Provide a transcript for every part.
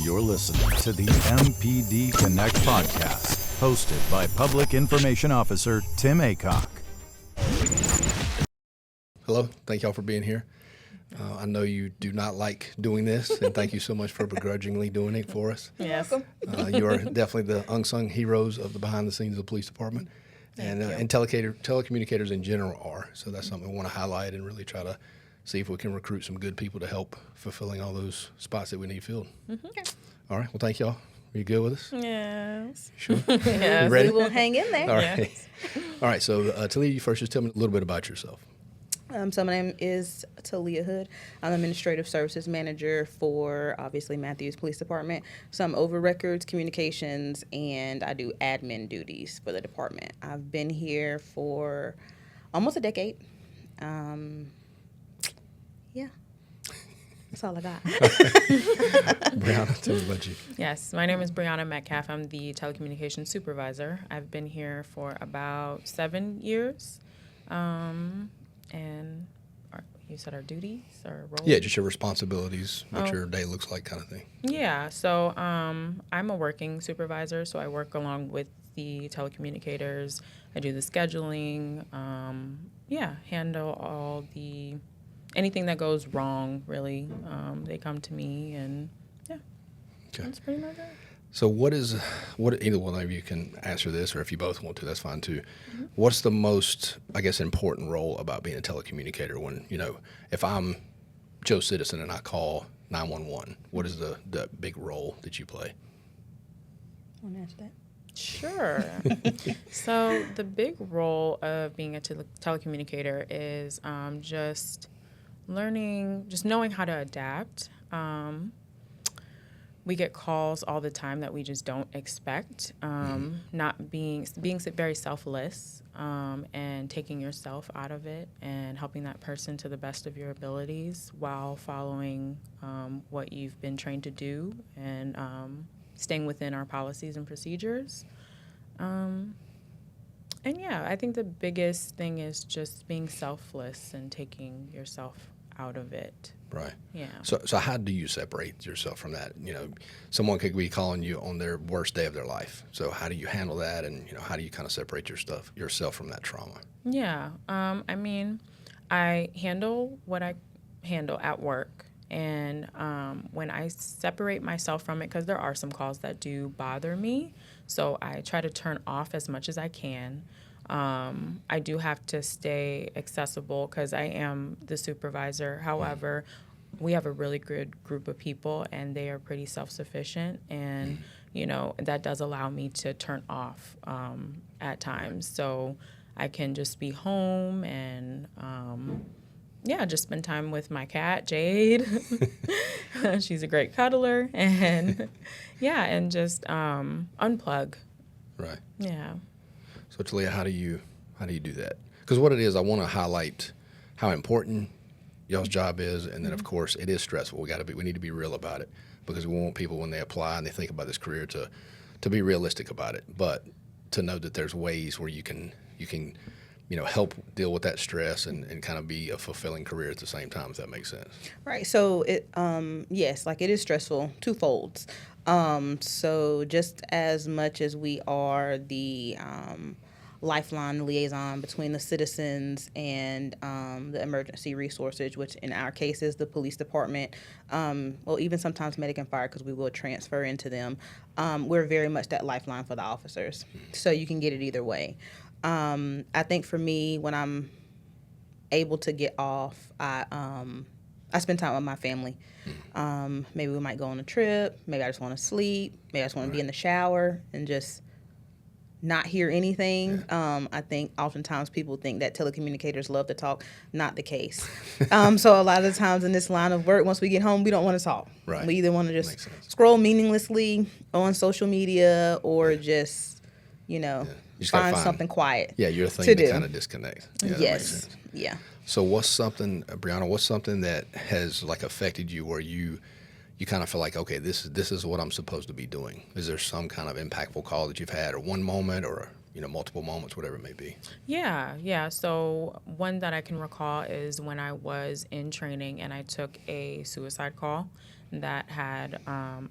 You're listening to the MPD Connect Podcast, hosted by Public Information Officer Tim Aycock. Hello, thank y'all for being here. I know you do not like doing this, and thank you so much for begrudgingly doing it for us. Yes. You are definitely the unsung heroes of the behind the scenes of the police department, and telecommunicators in general are. So that's something we want to highlight and really try to see if we can recruit some good people to help fulfilling all those spots that we need filled. Mm-hmm. All right, well, thank y'all. Are you good with us? Yes. Sure. Yes. You ready? We will hang in there. All right. Yes. All right, so Talia, you first just tell me a little bit about yourself. So my name is Talia Hood. I'm Administrative Services Manager for, obviously, Matthews Police Department. So I'm over records, communications, and I do admin duties for the department. I've been here for almost a decade. Yeah. That's all I got. Brianna, tell me about you. Yes. My name is Brianna Metcalf. I'm the Telecommunications Supervisor. I've been here for about 7 years. And you said our duties or roles? Yeah, just your responsibilities, what your day looks like kind of thing. Yeah. So I'm a working supervisor, so I work along with the telecommunicators. I do the scheduling. Handle all anything that goes wrong, really. They come to me, and okay. That's pretty much it. So what either one of you can answer this, or if you both want to, that's fine too. Mm-hmm. What's the most, I guess, important role about being a telecommunicator when, if I'm Joe Citizen and I call 911, what is the big role that you play? Want to answer that? Sure. So the big role of being a telecommunicator is just knowing how to adapt. We get calls all the time that we just don't expect. Not being very selfless and taking yourself out of it and helping that person to the best of your abilities while following what you've been trained to do and staying within our policies and procedures. I think the biggest thing is just being selfless and taking yourself out of it. Right. Yeah. So how do you separate yourself from that? Someone could be calling you on their worst day of their life. So how do you handle that, and how do you kind of separate yourself from that trauma? Yeah. I handle what I handle at work, and when I separate myself from it, because there are some calls that do bother me, so I try to turn off as much as I can. I do have to stay accessible because I am the supervisor. However, we have a really good group of people, and they are pretty self-sufficient, and that does allow me to turn off at times. So I can just be home and just spend time with my cat, Jade. She's a great cuddler, and just unplug. Right. Yeah. So Talia, how do you do that? Because what it is, I want to highlight how important y'all's job is, and then of course it is stressful. We need to be real about it, because we want people when they apply and they think about this career to be realistic about it, but to know that there's ways where you can help deal with that stress and kind of be a fulfilling career at the same time, if that makes sense. Right. So it it is stressful twofold. So just as much as we are the lifeline liaison between the citizens and the emergency resources, which in our case is the police department, even sometimes medic and fire, because we will transfer into them, we're very much that lifeline for the officers. So you can get it either way. I think for me, when I'm able to get off, I spend time with my family. Maybe we might go on a trip. Maybe I just want to sleep. Maybe I just want to be in the shower and just not hear anything. I think oftentimes people think that telecommunicators love to talk. Not the case. So a lot of the times in this line of work, once we get home, we don't want to talk. Right. We either want to just scroll meaninglessly on social media or just, find something quiet. Yeah, your thing to kind of disconnect. Yeah, that makes sense. Yeah. So Brianna, what's something that has affected you where you kind of feel like, okay, this is what I'm supposed to be doing? Is there some kind of impactful call that you've had, or one moment, or multiple moments, whatever it may be? Yeah. So one that I can recall is when I was in training and I took a suicide call. that had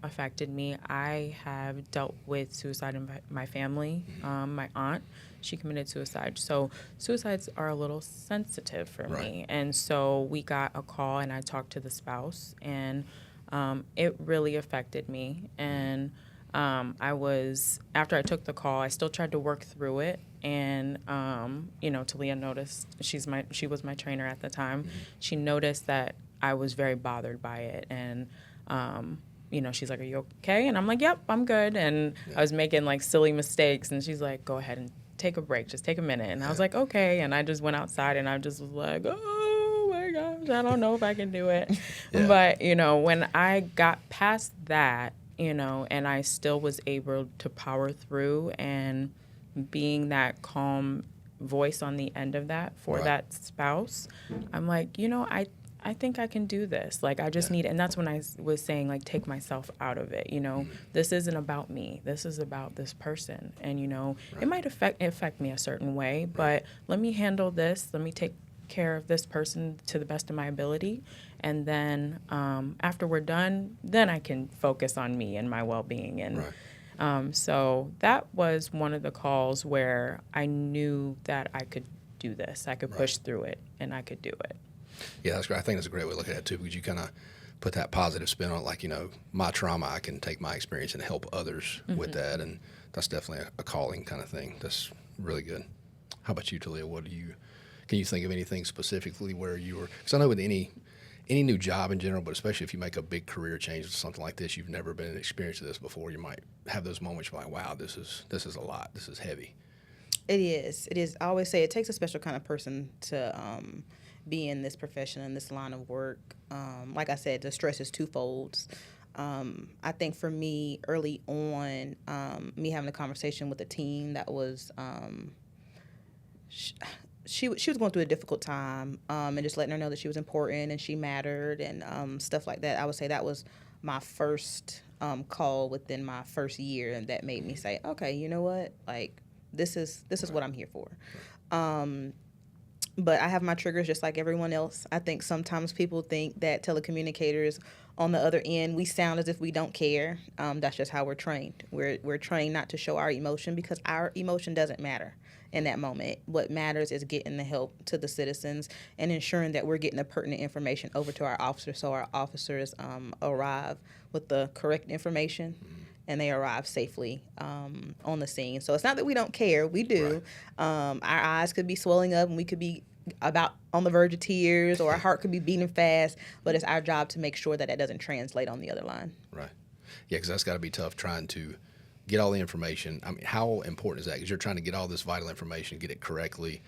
affected me. I have dealt with suicide in my family. My aunt, she committed suicide. So suicides are a little sensitive for me. And so we got a call and I talked to the spouse, and it really affected me. And after I took the call, I still tried to work through it. And, Talia noticed, she was my trainer at the time. She noticed that I was very bothered by it. And, she's like, "Are you okay?" And I'm like, "Yep, I'm good." And I was making like silly mistakes. And she's like, "Go ahead and take a break. Just take a minute." And I was like, "Okay." And I just went outside and I just was like, "Oh my gosh, I don't know if I can do it." But, when I got past that, and I still was able to power through, and being that calm voice on the end of that for that spouse, I'm like, I think I can do this. Like, I just need, and that's when I was saying, like, take myself out of it. This isn't about me. This is about this person. And, it might affect me a certain way, but let me handle this. Let me take care of this person to the best of my ability. And then after we're done, then I can focus on me and my well-being. And so that was one of the calls where I knew that I could do this. I could push through it, and I could do it. Yeah, that's great. I think that's a great way to look at it, too, because you kind of put that positive spin on it, like, my trauma, I can take my experience and help others with that, and that's definitely a calling kind of thing. That's really good. How about you, Talia? Can you think of anything specifically where you were, because I know with any new job in general, but especially if you make a big career change or something like this, you've never been experienced of this before, you might have those moments where you're like, wow, this is a lot. This is heavy. It is. I always say it takes a special kind of person to be in this profession, in this line of work. Like I said, the stress is twofold. I think for me, early on, me having a conversation with a team that was, she was going through a difficult time, and just letting her know that she was important and she mattered and stuff like that. I would say that was my first call within my first year, and that made me say, okay, you know what, like this is what I'm here for. But I have my triggers just like everyone else. I think sometimes people think that telecommunicators on the other end, we sound as if we don't care. That's just how we're trained. We're trained not to show our emotion because our emotion doesn't matter in that moment. What matters is getting the help to the citizens and ensuring that we're getting the pertinent information over to our officers so our officers arrive with the correct information and they arrive safely on the scene. So it's not that we don't care. We do. Our eyes could be swelling up and we could be about on the verge of tears, or our heart could be beating fast, but it's our job to make sure that that doesn't translate on the other line. Right. Yeah, because that's got to be tough trying to get all the information. I mean, how important is that? Because you're trying to get all this vital information, get it correctly,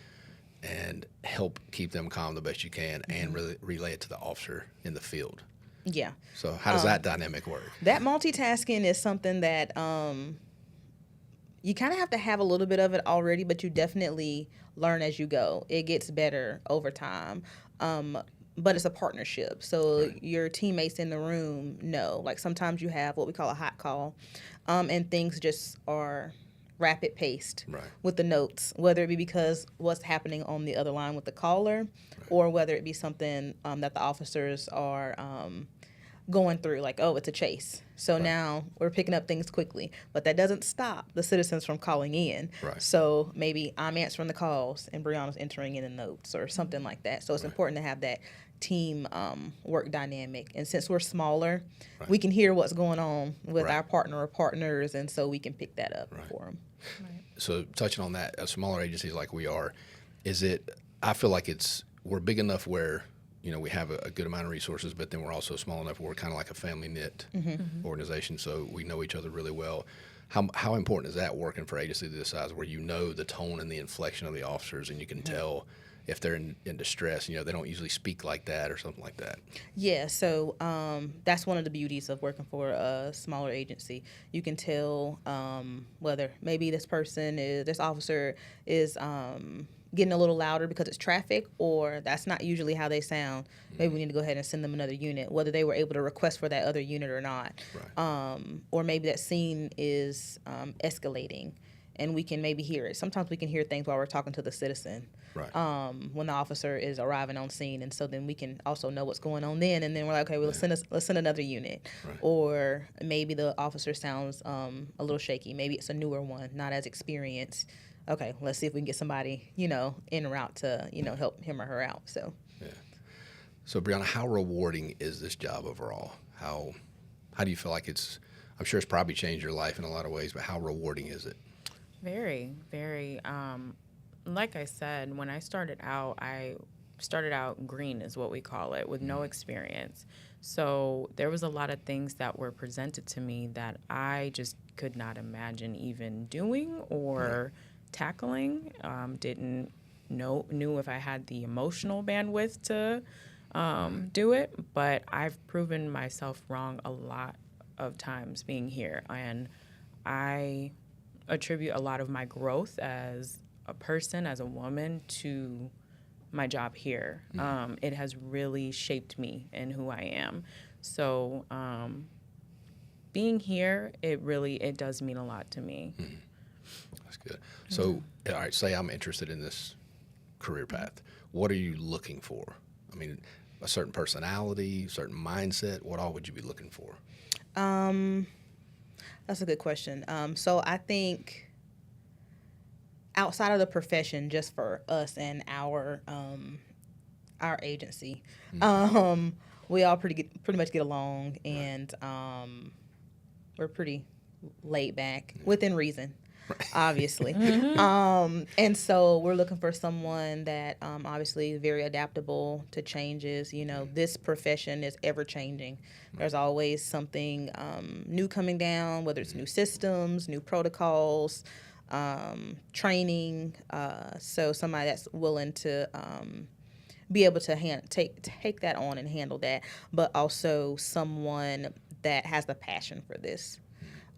and help keep them calm the best you can, and really relay it to the officer in the field. Yeah. So how does that dynamic work? That multitasking is something that you kind of have to have a little bit of it already, but you definitely learn as you go. It gets better over time. But it's a partnership. So your teammates in the room know. Like sometimes you have what we call a hot call, and things just are rapid paced with the notes, whether it be because what's happening on the other line with the caller, or whether it be something that the officers are going through, like, oh, it's a chase. So now we're picking up things quickly. But that doesn't stop the citizens from calling in. So maybe I'm answering the calls and Brianna's entering in the notes or something like that. So it's important to have that team work dynamic. And since we're smaller, we can hear what's going on with our partner or partners, and so we can pick that up for them. So touching on that, smaller agencies like we are, I feel like we're big enough where we have a good amount of resources, but then we're also small enough where we're kind of like a family knit organization, so we know each other really well. How important is that working for agencies this size, where you know the tone and the inflection of the officers, and you can tell if they're in distress? They don't usually speak like that or something like that. Yeah, so that's one of the beauties of working for a smaller agency. You can tell whether maybe this officer is getting a little louder because it's traffic, or that's not usually how they sound. Maybe we need to go ahead and send them another unit, whether they were able to request for that other unit or not. Or maybe that scene is escalating, and we can maybe hear it. Sometimes we can hear things while we're talking to the citizen. Right. When the officer is arriving on scene, and so then we can also know what's going on then, and then we're like, okay, well, let's send another unit. Right. Or maybe the officer sounds a little shaky. Maybe it's a newer one, not as experienced. Okay, let's see if we can get somebody, en route to, help him or her out. So. Yeah. So Brianna, how rewarding is this job overall? How do you feel like it's? I'm sure it's probably changed your life in a lot of ways, but how rewarding is it? Very, very. Like I said, when I started out green is what we call it, with no experience. So there was a lot of things that were presented to me that I just could not imagine even doing or tackling. Didn't knew if I had the emotional bandwidth to do it, but I've proven myself wrong a lot of times being here, and I attribute a lot of my growth as a person, as a woman, to my job here. It has really shaped me and who I am. So being here, it does mean a lot to me. That's good. So, all right, say I'm interested in this career path. What are you looking for? I mean, a certain personality, certain mindset. What all would you be looking for? That's a good question. So I think outside of the profession, just for us and our agency, we all pretty much get along, and we're pretty laid back within reason. Obviously. And so we're looking for someone that obviously is very adaptable to changes. This profession is ever changing. There's always something new coming down, whether it's new systems, new protocols, training. So somebody that's willing to be able to take that on and handle that, but also someone that has the passion for this.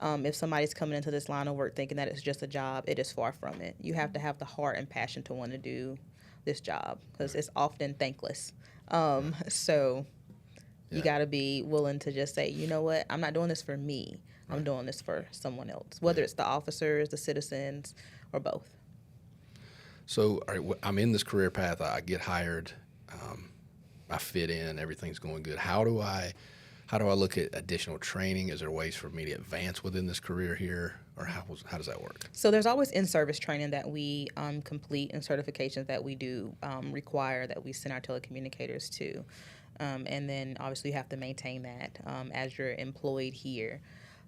If somebody's coming into this line of work thinking that it's just a job, it is far from it. You have to have the heart and passion to want to do this job, because it's often thankless. So you got to be willing to just say, you know what, I'm not doing this for me. I'm doing this for someone else, whether it's the officers, the citizens, or both. So all right, I'm in this career path. I get hired. I fit in. Everything's going good. How do I look at additional training? Is there ways for me to advance within this career here, or how does that work? So there's always in-service training that we complete, and certifications that we do require that we send our telecommunicators to. And then obviously you have to maintain that as you're employed here.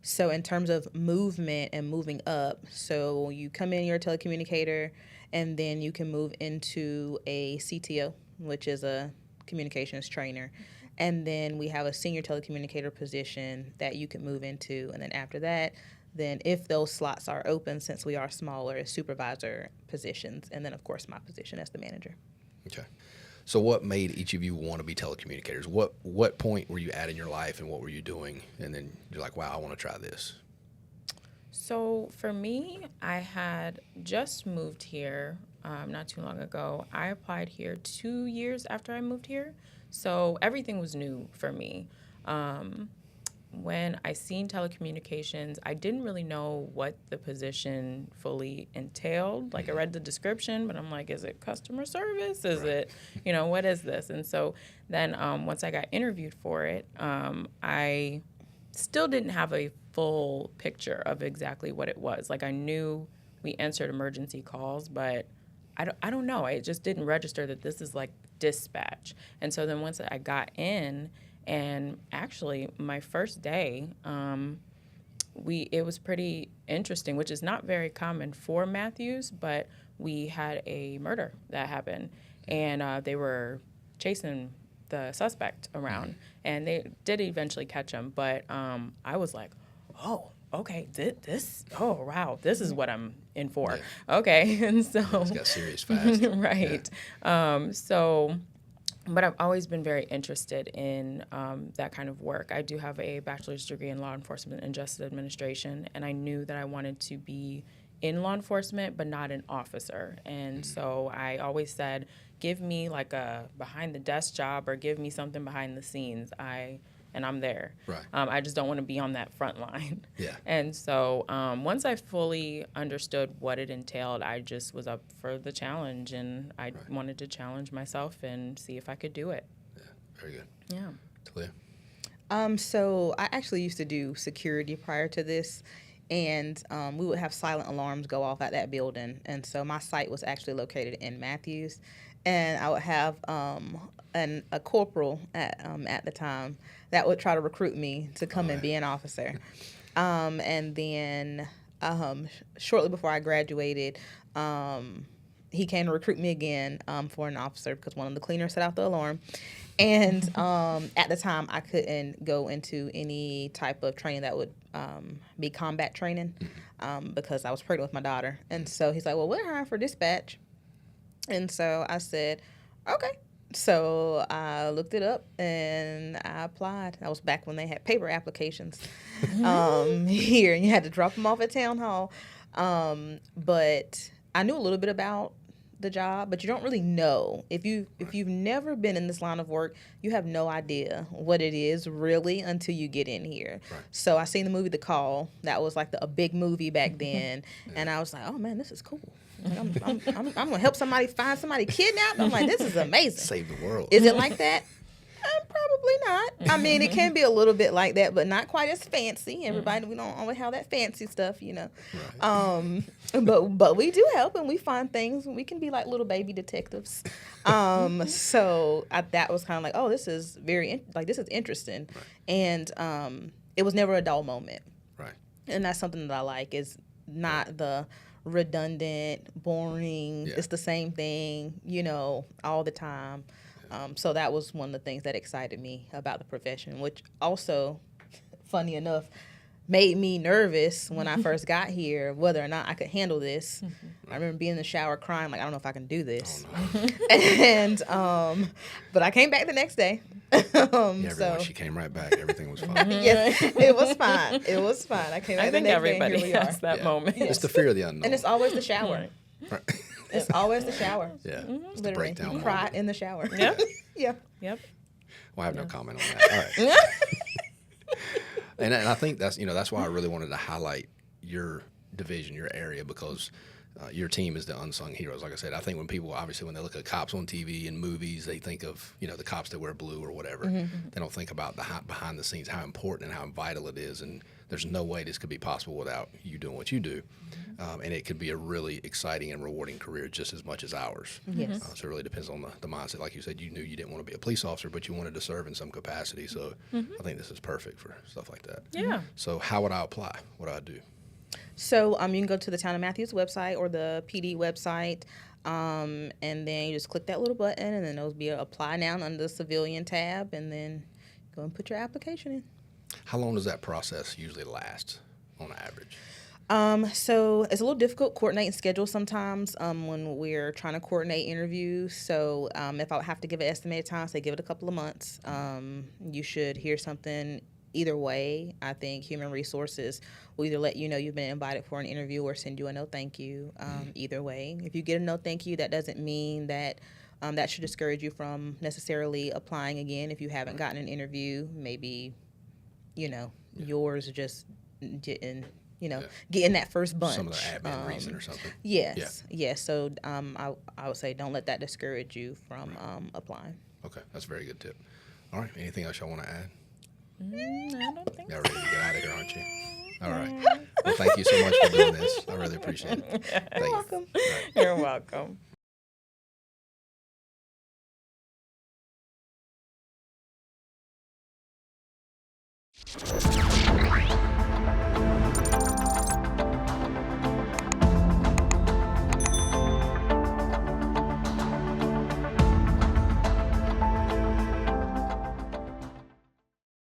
So in terms of movement and moving up, so you come in, you're a telecommunicator, and then you can move into a CTO, which is a communications trainer. And then we have a senior telecommunicator position that you can move into. And then after that, then if those slots are open, since we are smaller, supervisor positions. And then, of course, my position as the manager. Okay. So what made each of you want to be telecommunicators? What point were you at in your life, and what were you doing? And then you're like, wow, I want to try this. So for me, I had just moved here not too long ago. I applied here 2 years after I moved here. So everything was new for me. When I seen telecommunications, I didn't really know what the position fully entailed. Like, I read the description, but I'm like, is it customer service? Is it, what is this? And so then once I got interviewed for it, I still didn't have a full picture of exactly what it was. Like, I knew we answered emergency calls, but I don't know. It just didn't register that this is like dispatch. And so then once I got in, and actually my first day, it was pretty interesting, which is not very common for Matthews, but we had a murder that happened, and they were chasing the suspect around, and they did eventually catch him. But I was like, oh, okay, this is what I'm in for. Yeah. Okay, and so it's got serious fast. Right. Yeah. But I've always been very interested in that kind of work. I do have a bachelor's degree in law enforcement and justice administration, and I knew that I wanted to be in law enforcement, but not an officer. And so I always said, give me like a behind the desk job, or give me something behind the scenes. I and I'm there. Right. I just don't want to be on that front line. Yeah. And so once I fully understood what it entailed, I just was up for the challenge, and I wanted to challenge myself and see if I could do it. Yeah. Very good. Yeah. Talia? So I actually used to do security prior to this, and we would have silent alarms go off at that building. And so my site was actually located in Matthews, and I would have a corporal at the time that would try to recruit me to come and be an officer. And then shortly before I graduated, he came to recruit me again for an officer because one of the cleaners set out the alarm. And at the time, I couldn't go into any type of training that would be combat training because I was pregnant with my daughter. And so he's like, well, we're hiring for dispatch. And so I said, okay. So I looked it up and I applied. That was back when they had paper applications here, and you had to drop them off at town hall. But I knew a little bit about the job, but you don't really know. If you've never been in this line of work, you have no idea what it is really until you get in here. Right. So I seen the movie The Call. That was like a big movie back then, and I was like, oh man, this is cool. Like, I'm gonna help somebody find somebody kidnapped. I'm like, this is amazing. Save the world. Is it like that? Probably not. I mean, it can be a little bit like that, but not quite as fancy. Everybody, we don't always have that fancy stuff, you know. Right. But we do help, and we find things. We can be like little baby detectives. So that was kind of like, oh, this is this is interesting, right. And it was never a dull moment. Right. And that's something that I like. Is not the redundant, boring. Yeah. It's the same thing, you know, all the time. So that was one of the things that excited me about the profession, which also, funny enough, made me nervous when I first got here, whether or not I could handle this. I remember being in the shower crying, like, I don't know if I can do this. Oh, no. And, but I came back the next day. She came right back. Everything was fine. Yes, it was fine. It was fine. I came back the next day. I think everybody has that moment. It's the fear of the unknown. And it's always the shower. Right. It's always the shower. Yeah. It's the breakdown. You cry in the shower. Yeah. Yeah. Yep. Well, I have no comment on that. All right. And I think that's why I really wanted to highlight your division, your area, because your team is the unsung heroes. Like I said, I think when people, obviously, when they look at cops on TV and movies, they think of, the cops that wear blue or whatever. They don't think about the behind the scenes, how important and how vital it is. And there's no way this could be possible without you doing what you do. And it could be a really exciting and rewarding career just as much as ours. Yes. So it really depends on the mindset. Like you said, you knew you didn't want to be a police officer, but you wanted to serve in some capacity. So I think this is perfect for stuff like that. Yeah. So how would I apply? What do I do? So you can go to the Town of Matthews website or the PD website, and then you just click that little button, and then there'll be a apply now under the civilian tab, and then go and put your application in. How long does that process usually last on average? So it's a little difficult coordinating schedules sometimes when we're trying to coordinate interviews. So if I have to give an estimated time, say give it a couple of months, you should hear something either way. I think Human Resources will either let you know you've been invited for an interview or send you a no thank you. Either way. If you get a no thank you, that doesn't mean that that should discourage you from necessarily applying again. If you haven't gotten an interview, maybe, yours just didn't, getting that first bunch. Some of the admin reason or something. Yes. Yeah. Yes. So I would say don't let that discourage you from applying. Okay. That's a very good tip. All right. Anything else y'all want to add? I don't think Y'all ready to get out of here, aren't you? All right. Well, thank you so much for doing this. I really appreciate it. You're welcome. Right. You're welcome.